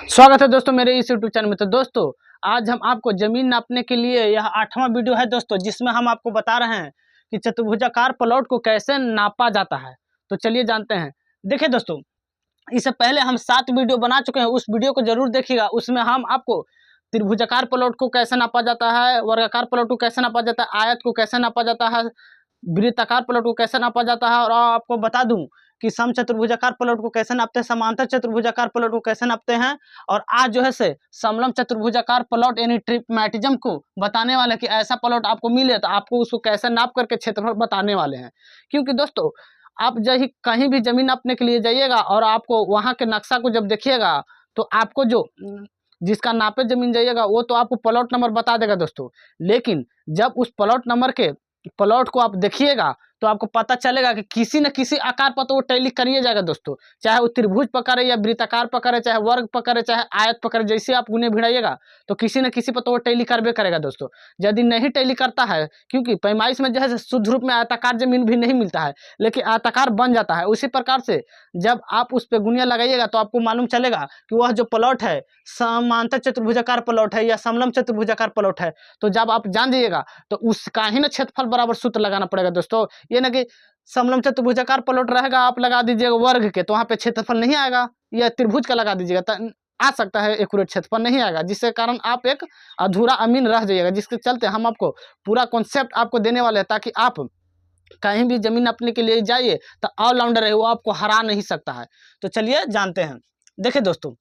स्वागत है दोस्तों मेरे इस यूट्यूब चैनल में। तो दोस्तों आज हम आपको जमीन नापने के लिए यह 8वां वीडियो है दोस्तों, जिसमें हम आपको बता रहे हैं कि चतुर्भुजाकार प्लॉट को कैसे नापा जाता है। तो चलिए जानते हैं। देखिए दोस्तों, इससे पहले हम 7 वीडियो बना चुके हैं, उस वीडियो को जरूर देखिएगा। उसमें हम आपको त्रिभुजाकार प्लॉट को कैसे नापा जाता है, वर्गाकार प्लॉट को कैसे नापा जाता है, आयत को कैसे नापा जाता है, वृत्ताकार प्लॉट को कैसे नापा जाता है, और आपको बता दूं कि सम चतुर्भुजाकार प्लॉट को कैसे नापते हैं, समांतर चतुर्भुजाकार प्लॉट को कैसे नापते हैं। और आज जो है से समलंब चतुर्भुजाकार प्लॉट यानी ट्रिपमैटिज्म को बताने वाले कि ऐसा प्लॉट आपको मिले तो आपको उसको कैसे नाप करके क्षेत्रफल बताने वाले हैं। क्योंकि दोस्तों आप जब कहीं भी जमीन नापने के लिए जाइएगा और आपको वहाँ के नक्शा को जब देखिएगा तो आपको जो जिसका नापे जमीन जाइएगा वो तो आपको प्लॉट नंबर बता देगा दोस्तों। लेकिन जब उस प्लॉट नंबर के प्लॉट को आप देखिएगा तो आपको पता चलेगा कि किसी न किसी आकार पर तो वो टैली करिए जाएगा दोस्तों। चाहे वो त्रिभुज पकड़े या वृत्ताकार पकड़े, चाहे वर्ग पकड़े, चाहे आयत पकड़े, जैसे आप उन्हें भिड़ाइएगा तो किसी न किसी पर तो वो टैली करबे करेगा दोस्तों। यदि नहीं टैली करता है, क्योंकि पैमाइश में जो है शुद्ध रूप में आयताकार जमीन भी नहीं मिलता है, लेकिन आयताकार बन जाता है। उसी प्रकार से जब आप उस पर गुनिया लगाइएगा तो आपको मालूम चलेगा कि वह जो प्लॉट है समांतर चतुर्भुजाकार प्लॉट है या समलंब चतुर्भुजाकार प्लॉट है। तो जब आप जान जाइएगा तो उसका ही ना क्षेत्रफल बराबर सूत्र लगाना पड़ेगा दोस्तों। ये ना कि समलंब चतुर्भुजाकार प्लॉट रहेगा, आप लगा दीजिएगा वर्ग के तो वहां पे क्षेत्रफल नहीं आएगा, या त्रिभुज का लगा दीजिएगा तो आ सकता है एक्यूरेट क्षेत्रफल नहीं आएगा, जिसके कारण आप एक अधूरा अमीन रह जाइएगा। जिसके चलते हम आपको पूरा कॉन्सेप्ट आपको देने वाले हैं, ताकि आप कहीं भी जमीन अपने के लिए जाइए तो ऑलराउंडर है, वो आपको हरा नहीं सकता है। तो चलिए जानते हैं। देखिए दोस्तों,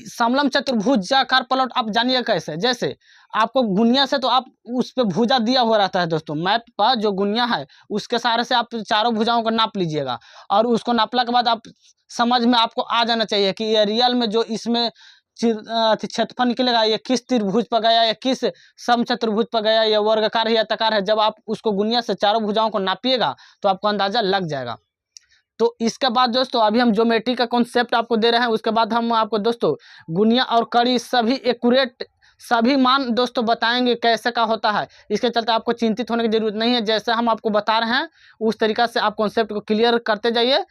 समलंब चतुर्भुजाकार प्लॉट आप जानिए कैसे। जैसे आपको गुनिया से तो आप उस पे भुजा दिया हुआ रहता है दोस्तों, मैप पर जो गुनिया है उसके सहारे से आप चारों भुजाओं को नाप लीजिएगा। और उसको नापला के बाद आप समझ में आपको आ जाना चाहिए कि ये रियल में जो इसमें क्षेत्रफल निकलेगा ये किस त्रिभुज पर गया या किस समचतुर्भुज पर गया, या वर्गाकार है या तकार है। जब आप उसको गुनिया से चारों भुजाओं को नापिएगा तो आपको अंदाजा लग जाएगा। तो इसके बाद दोस्तों अभी हम ज्योमेट्री का कॉन्सेप्ट आपको दे रहे हैं। उसके बाद हम आपको दोस्तों गुनिया और कड़ी सभी एक्यूरेट सभी मान दोस्तों बताएंगे कैसे का होता है। इसके चलते आपको चिंतित होने की जरूरत नहीं है। जैसे हम आपको बता रहे हैं उस तरीका से आप कॉन्सेप्ट को क्लियर करते जाइए।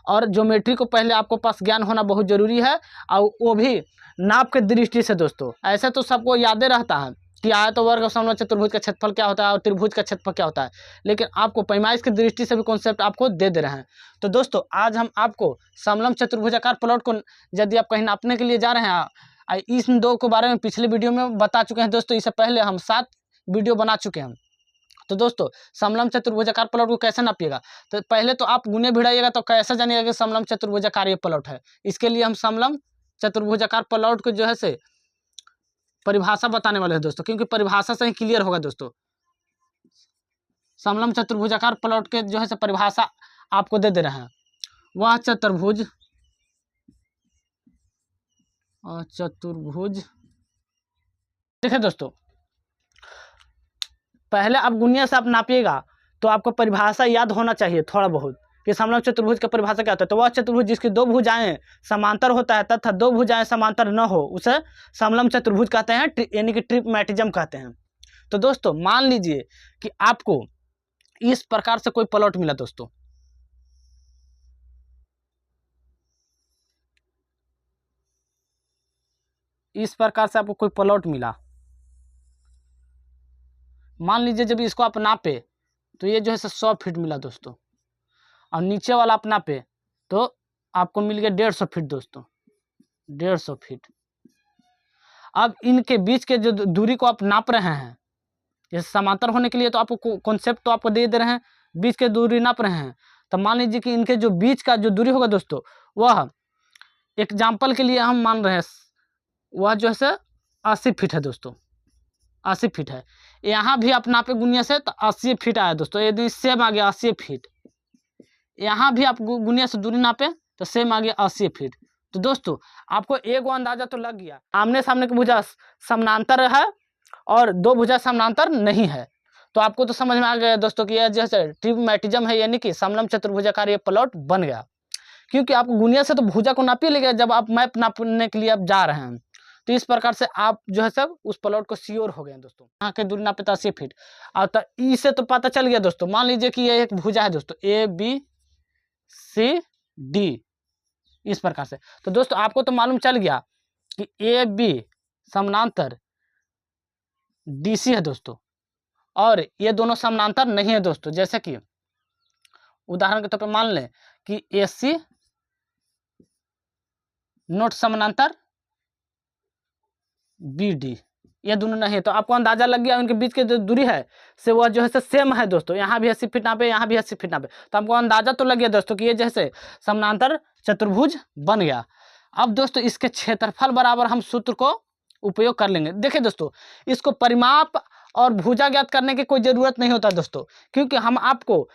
और ज्योमेट्री को पहले आपको पास ज्ञान होना बहुत जरूरी है, और वो भी नाप के दृष्टि से दोस्तों। ऐसे तो सबको यादें रहता है कि आयत वर्ग और समलंब चतुर्भुज का क्षेत्रफल क्या होता है और त्रिभुज का क्षेत्रफल क्या होता है, लेकिन आपको पैमाइश की दृष्टि से भी कॉन्सेप्ट आपको दे रहे हैं। तो दोस्तों आज हम आपको समलंब चतुर्भुजाकार प्लॉट को यदि आप कहीं नापने के लिए जा रहे हैं, इस दो के बारे में पिछले वीडियो में बता चुके हैं दोस्तों। इससे पहले हम 7 वीडियो बना चुके हैं। तो दोस्तों समलंब चतुर्भुजाकार प्लॉट को कैसे नापिएगा, तो पहले तो आप गुने भिड़ाइएगा तो कैसे जानिएगा कि समलंब चतुर्भुजाकार ये प्लॉट है। इसके लिए हम समलंब चतुर्भुजाकार प्लॉट को जो है से परिभाषा बताने वाले हैं दोस्तों, क्योंकि परिभाषा से ही क्लियर होगा दोस्तों। समलंब चतुर्भुजाकार प्लॉट के जो है से परिभाषा आपको दे रहे हैं। वह चतुर्भुज देखिए दोस्तों, पहले आप गुनिया से आप नापिएगा तो आपको परिभाषा याद होना चाहिए थोड़ा बहुत कि समलंब चतुर्भुज का परिभाषा क्या होता है। तो वह चतुर्भुज जिसकी 2 भुजाएं समांतर होता है तथा 2 भुजाएं समांतर न हो उसे समलंब चतुर्भुज कहते हैं, यानी कि ट्रिपमैटिज्म कहते हैं। तो दोस्तों मान लीजिए कि आपको इस प्रकार से कोई प्लॉट मिला दोस्तों, इस प्रकार से आपको कोई प्लॉट मिला। मान लीजिए जब इसको आप नापे तो ये जो है 100 फीट मिला दोस्तों, और नीचे वाला आप नापे तो आपको मिल गया 150 फीट दोस्तों, 150 फीट। अब इनके बीच के जो दूरी को आप नाप रहे हैं, जैसे समांतर होने के लिए तो आपको कॉन्सेप्ट तो आपको दे रहे हैं, बीच के दूरी नाप रहे हैं। तो मान लीजिए कि इनके जो बीच का जो दूरी होगा दोस्तों, वह एग्जाम्पल के लिए हम मान रहे हैं वह जो है 80 फीट है दोस्तों, 80 फीट है। यहाँ भी आप नापे गुनिया से तो 80 फीट आया दोस्तों, यदि सेम आ गया 80 फीट। यहाँ भी आप गुनिया से दूरी नापे तो सेम आ गया 80 फीट। तो दोस्तों आपको एक अंदाजा तो लग गया, आमने सामने की भुजा समानांतर है और 2 भुजा समानांतर नहीं है। तो आपको तो समझ में आ गया दोस्तों कि यह जैसे ट्रिपमैटिज्म है, यानी कि समलंब चतुर्भुजाकार ये प्लॉट बन गया। क्योंकि आप गुनिया से तो भुजा को नापी लेगा, जब आप मैप नापने के लिए आप जा रहे हैं तो इस प्रकार से आप जो है सब उस प्लॉट को श्योर हो गए दोस्तों। यहाँ के दूरी नापे 80 फीट, और तो इससे तो पता चल गया दोस्तों। मान लीजिए कि ये एक भुजा है दोस्तों, ABCD, इस प्रकार से। तो दोस्तों आपको तो मालूम चल गया कि ए बी समानांतर DC है दोस्तों, और ये दोनों समानांतर नहीं है दोस्तों। जैसे कि उदाहरण के तौर पर मान लें कि AC नोट समानांतर BD, ये दोनों नहीं है। तो आपको अंदाजा लग गया उनके बीच की जो दूरी है से वह जो है सेम है दोस्तों। यहाँ भी 80 फीट नापे, यहाँ भी 80 फीट नापे, तो आपको अंदाजा तो लग गया दोस्तों कि ये जैसे समानांतर चतुर्भुज बन गया। अब दोस्तों इसके क्षेत्रफल बराबर हम सूत्र को उपयोग कर लेंगे। देखिए दोस्तों, इसको परिमाप और भुजा ज्ञात करने की कोई ज़रूरत नहीं होता दोस्तों, क्योंकि हम आपको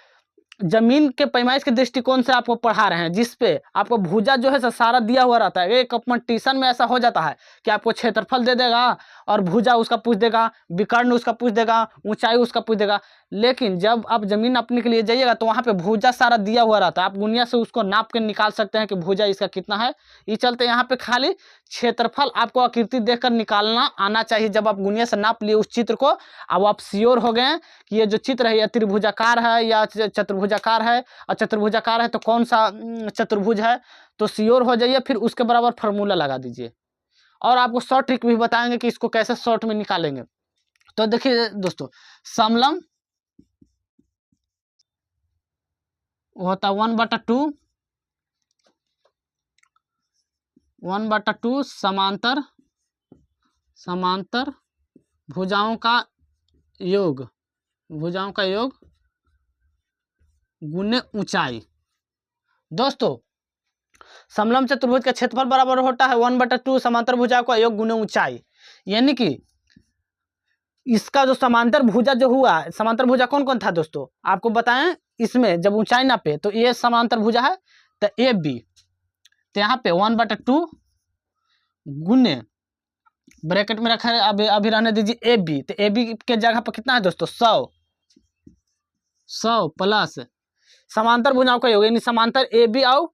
जमीन के पैमाइश के दृष्टिकोण से आपको पढ़ा रहे हैं, जिसपे आपको भुजा जो है सारा दिया हुआ रहता है। एक कंपटीशन में ऐसा हो जाता है कि आपको क्षेत्रफल दे देगा और भुजा उसका पूछ देगा, विकर्ण उसका पूछ देगा, ऊंचाई उसका पूछ देगा। लेकिन जब आप जमीन नापने के लिए जाइएगा तो वहाँ पे भुजा सारा दिया हुआ रहता है, आप गुनिया से उसको नाप के निकाल सकते हैं कि भुजा इसका कितना है। ये चलते यहाँ पे खाली क्षेत्रफल आपको आकृति देखकर निकालना आना चाहिए। जब आप गुनिया से नाप लिए उस चित्र को, अब आप श्योर हो गए कि ये जो चित्र है ये त्रिभुजाकार है या चतुर्भुजाकार है, और चतुर्भुजाकार है तो कौन सा चतुर्भुज है, तो श्योर हो जाइए। फिर उसके बराबर फार्मूला लगा दीजिए, और आपको शॉर्ट ट्रिक भी बताएंगे कि इसको कैसे शॉर्ट में निकालेंगे। तो देखिए दोस्तों, समलंब होता 1/2 समांतर भुजाओं का योग गुने ऊंचाई। दोस्तों समलंब चतुर्भुज का क्षेत्रफल बराबर होता है 1/2 समांतर भुजाओं का योग गुने ऊंचाई। यानी कि इसका जो समांतर भुजा जो हुआ, समांतर भुजा कौन कौन था दोस्तों आपको बताएं। इसमें जब ऊंचाई नापे तो ये समांतर भुजा है, तो AB, तो यहाँ पे 1/2 गुने ब्रैकेट में रखा है, अभी रहने दीजिए AB। तो AB के जगह पर कितना है दोस्तों 100 प्लस समांतर भुजाओं का योग, यानी समांतर AB और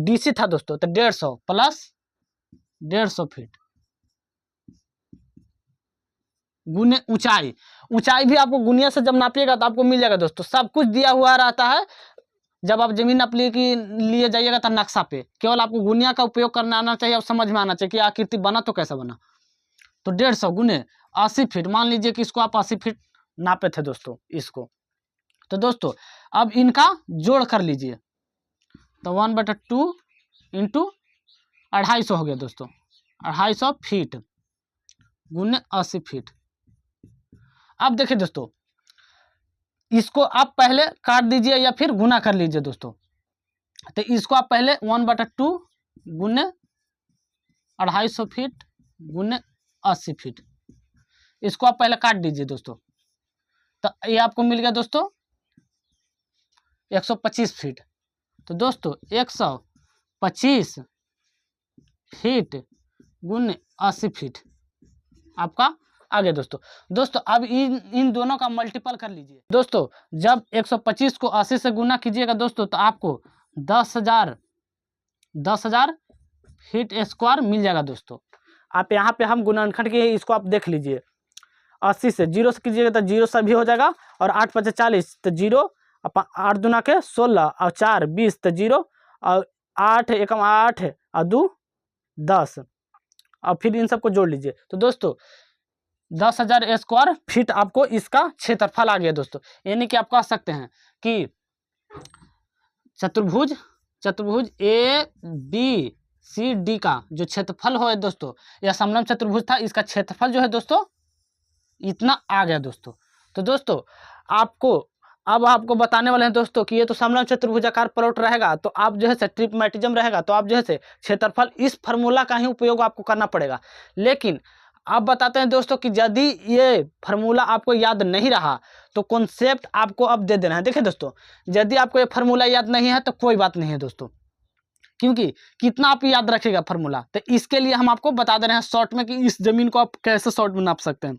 DC था दोस्तों, तो 150 प्लस 150 फीट गुने ऊंचाई भी आपको गुनिया से जब नापिएगा तो आपको मिल जाएगा दोस्तों। सब कुछ दिया हुआ रहता है। जब आप जमीन नाप लिए जाइएगा तो नक्शा पे केवल आपको गुनिया का उपयोग करना आना चाहिए और समझ में आना चाहिए कि आकृति बना तो कैसा बना। तो 150 गुने 80 फीट, मान लीजिए कि इसको आप 80 फीट नापे थे दोस्तों इसको। तो दोस्तों अब इनका जोड़ कर लीजिए, तो 1/2 इंटू 250 हो गया दोस्तों, 250 फीट गुने 80 फीट। अब देखिए दोस्तों, इसको आप पहले काट दीजिए या फिर गुना कर लीजिए दोस्तों। तो इसको आप पहले 1/2 गुने 250 फीट गुने 80 फीट, इसको आप पहले काट दीजिए दोस्तों। तो ये आपको मिल गया दोस्तों 125 फीट। तो दोस्तों 125 फीट गुने 80 फीट आपका आ गया दोस्तों। अब इन दोनों का मल्टीपल कर लीजिए दोस्तों। जब 125 को 80 से गुना कीजिएगा दोस्तों तो आपको 10,000 फीट स्क्वायर मिल जाएगा दोस्तों। आप यहाँ पे हम गुणनखंड के इसको आप देख लीजिए, 80 से 0 से कीजिएगा तो 0 से भी हो जाएगा, और 8 × 5 = 40, तो 0, 8 दूना के 16 और 4 20, तो 0, और 8 × 1 = 8 और 2 10, और फिर इन सबको जोड़ लीजिए। तो दोस्तों 10,000 स्क्वायर फीट आपको इसका क्षेत्रफल आ गया दोस्तों। यानी कि आप कह सकते हैं कि चतुर्भुज ABCD का जो क्षेत्रफल हो दोस्तों, यह समलंब चतुर्भुज था, इसका क्षेत्रफल जो है दोस्तों इतना आ गया दोस्तों। तो दोस्तों अब आपको बताने वाले हैं दोस्तों कि ये तो समलंब चतुर्भुजाकार प्लॉट रहेगा, तो आप जो है ट्रिपमेटिज्म रहेगा, तो आप जो है क्षेत्रफल इस फार्मूला का ही उपयोग आपको करना पड़ेगा। लेकिन आप बताते हैं दोस्तों कि यदि ये फार्मूला आपको याद नहीं रहा तो कॉन्सेप्ट आपको अब दे देना है। देखिए दोस्तों, यदि आपको ये फार्मूला याद नहीं है तो कोई बात नहीं है दोस्तों, क्योंकि कितना आप याद रखेगा फार्मूला, तो इसके लिए हम आपको बता दे रहे हैं शॉर्ट में कि इस जमीन को आप कैसे शॉर्ट में नाप सकते हैं।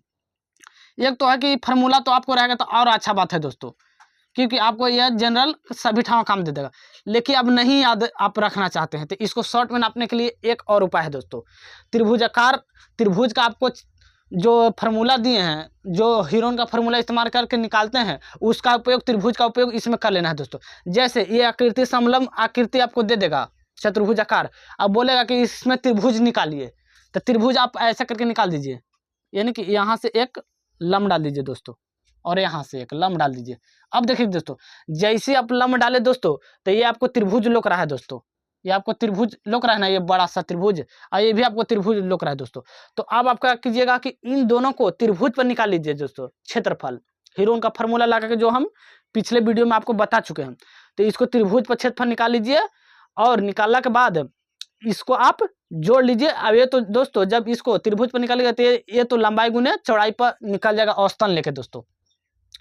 एक तो है कि फार्मूला तो आपको रहेगा तो और अच्छा बात है दोस्तों, क्योंकि आपको यह जनरल सभी ठाव काम दे देगा। लेकिन अब नहीं याद आप रखना चाहते हैं तो इसको शॉर्ट में नापने के लिए एक और उपाय है दोस्तों। त्रिभुज का आपको जो फार्मूला दिए हैं, जो हीरोन का फार्मूला इस्तेमाल करके निकालते हैं, उसका उपयोग त्रिभुज का उपयोग इसमें कर लेना है दोस्तों। जैसे ये आकृति समलंब आकृति आपको दे देगा, चतुर्भुजाकार। अब बोलेगा कि इसमें त्रिभुज निकालिए, तो त्रिभुज आप ऐसा करके निकाल दीजिए, यानी कि यहाँ से एक लंब डाल दीजिए दोस्तों, और यहाँ से एक लंब डाल दीजिए। अब देखिए दोस्तों, जैसे आप लंब डाले दोस्तों, तो ये आपको त्रिभुज लोक रहा है दोस्तों, ये आपको त्रिभुज लोक रहा है ना, ये बड़ा सा त्रिभुज, और ये भी आपको त्रिभुज लोक रहा है दोस्तों। तो अब आप क्या कीजिएगा कि इन दोनों को त्रिभुज पर निकाल लीजिए दोस्तों, क्षेत्रफल। हीरोन का फॉर्मूला लगा के जो हम पिछले वीडियो में आपको बता चुके हैं। तो इसको त्रिभुज पर क्षेत्रफल निकाल लीजिए, और निकालने के बाद इसको आप जोड़ लीजिए। अब ये तो दोस्तों जब इसको त्रिभुज पर निकालेगा तो ये तो लंबाई गुने चौड़ाई पर निकल जाएगा, औसतन लेके दोस्तों,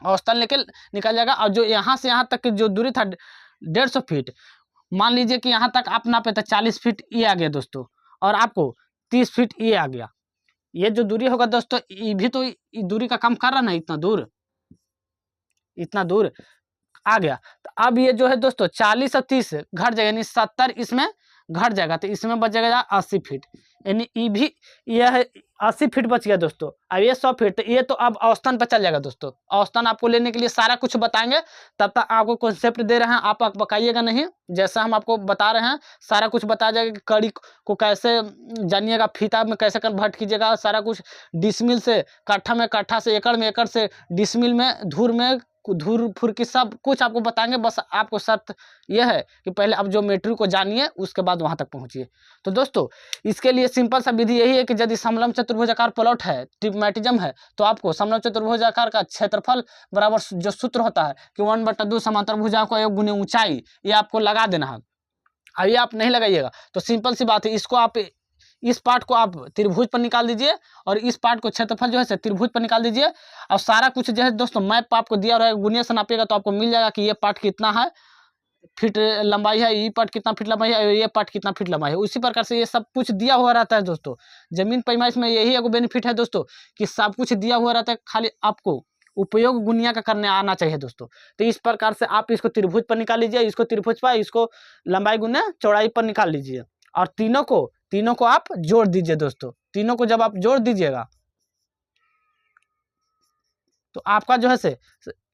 औसतन लेके निकल जाएगा। और जो यहाँ से यहाँ तक की जो दूरी था 150 फीट, मान लीजिए कि यहाँ तक आप नापे तो 40 फीट ये आ गया दोस्तों, और आपको 30 फीट ये आ गया। ये जो दूरी होगा दोस्तों, ये भी तो दूरी का काम कर रहा ना, इतना दूर आ गया। तो अब ये जो है दोस्तों 40 और 30 घट जाएगा, यानी 70 इसमें घट जाएगा, तो इसमें बच जाएगा 80 फीट, यानी ये भी यह 80 फीट बच गया दोस्तों। अब ये 100 फीट, तो ये तो अब औसतन पर चल जाएगा दोस्तों। औसतन आपको लेने के लिए सारा कुछ बताएंगे, तब तक आपको कॉन्सेप्ट दे रहे हैं, आप पकाइएगा नहीं, जैसा हम आपको बता रहे हैं सारा कुछ बताया जाएगा कि कड़ी को कैसे जानिएगा, फीता में कैसे कन्वर्ट कीजिएगा, सारा कुछ डिसमिल से कट्ठा में, कट्ठा से एकड़ में, एकड़ से डिसमिल में, धूर में, धूर फुर की सब कुछ आपको बताएंगे। बस आपको शर्त यह है कि पहले आप ज्योमेट्री को जानिए, उसके बाद वहां तक पहुंचिए। तो दोस्तों इसके लिए सिंपल सा विधि यही है कि यदि समलंब चतुर्भुजाकार प्लॉट है, ट्रिग्मेटिज्म है, तो आपको समलंब चतुर्भुजाकार का क्षेत्रफल बराबर जो सूत्र होता है कि 1/2 समांतर भुजाओं का योग गुने ऊंचाई, ये आपको लगा देना है। अब ये आप नहीं लगाइएगा तो सिंपल सी बात है, इसको आप इस पार्ट को आप त्रिभुज पर निकाल दीजिए, और इस पार्ट को क्षेत्रफल जो है त्रिभुज पर निकाल दीजिए। और सारा कुछ जो है दोस्तों मैप आपको दिया रहेगा, गुणिया से नापिएगा तो आपको मिल जाएगा कि ये पार्ट कितना है फीट लंबाई है, ये पार्ट कितना फीट लंबाई है, ये पार्ट कितना फीट लंबाई है। उसी प्रकार से ये सब कुछ दिया हुआ रहता है दोस्तों। जमीन पैमाइश में यही एक बेनिफिट है दोस्तों कि सब कुछ दिया हुआ रहता है, खाली आपको उपयोग गुनिया का करने आना चाहिए दोस्तों। तो इस प्रकार से आप इसको त्रिभुज पर निकाल लीजिए, इसको त्रिभुज पर, इसको लंबाई गुने चौड़ाई पर निकाल लीजिए, और तीनों को आप जोड़ दीजिए दोस्तों। तीनों को जब आप जोड़ दीजिएगा तो आपका जो है से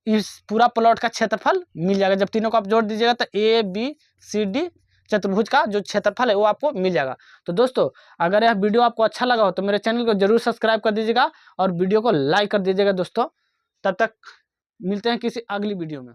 इस पूरा प्लॉट का क्षेत्रफल मिल जाएगा। जब तीनों को आप जोड़ दीजिएगा तो ABCD चतुर्भुज का जो क्षेत्रफल है वो आपको मिल जाएगा। तो दोस्तों अगर यह वीडियो आपको अच्छा लगा हो तो मेरे चैनल को जरूर सब्सक्राइब कर दीजिएगा, और वीडियो को लाइक कर दीजिएगा दोस्तों। तब तक मिलते हैं किसी अगली वीडियो में।